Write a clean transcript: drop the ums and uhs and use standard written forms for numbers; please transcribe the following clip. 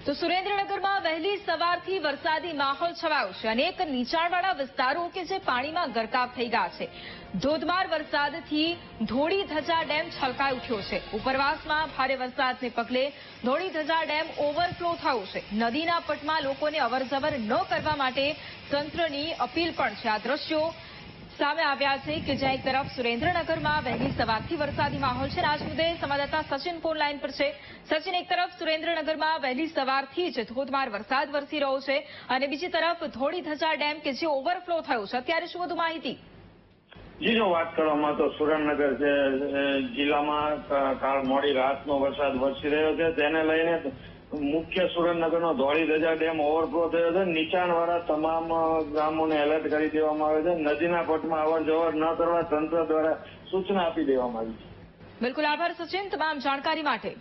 તો સુરેન્દ્રનગરમાં વહેલી સવારથી વરસાદી માહોલ છવાયો છે. અનેક નીચાણવાળા વિસ્તારો કે જે પાણીમાં ગરકાવ થઈ ગયા છે. ધોધમાર વરસાદથી ધોળી ધજા ડેમ છલકાઈ ઉઠ્યો છે. ઉપરવાસમાં ભારે વરસાદને પગલે ધોળી ધજા ડેમ ઓવરફ્લો થયો છે. નદીના પટમાં લોકોને અવરજવર ન કરવા માટે તંત્રની અપીલ પણ છે. આ દ્રશ્યો સામે આવ્યા છે કે જ્યાં એક તરફ સુરેન્દ્રનગરમાં વહેલી સવારથી વરસાદી માહોલ છે. આજ મુદ્દે સંવાદદાતા સચિન ફોન લાઈન પર છે. સચિન, એક તરફ સુરેન્દ્રનગરમાં વહેલી સવારથી જ ધોધમાર વરસાદ વરસી રહ્યો છે અને બીજી તરફ ધોળી ધજા ડેમ કે જે ઓવરફ્લો થયો છે. અત્યારે શું વધુ માહિતી? જી, જો વાત કરવામાં તો સુરેન્દ્રનગર જિલ્લામાં કાલ મોડી રાતનો વરસાદ વરસી રહ્યો છે. તેને લઈને મુખ્ય સુરેન્દ્રનગરનો ધોળી ધજા ડેમ ઓવરફ્લો થયો છે. નીચાણવાળા તમામ ગામોને એલર્ટ કરી દેવામાં આવે છે. નદીના પટમાં અવર જવર ન કરવા તંત્ર દ્વારા સૂચના આપી દેવામાં આવી છે. બિલકુલ, આભાર સચિન તમામ જાણકારી માટે.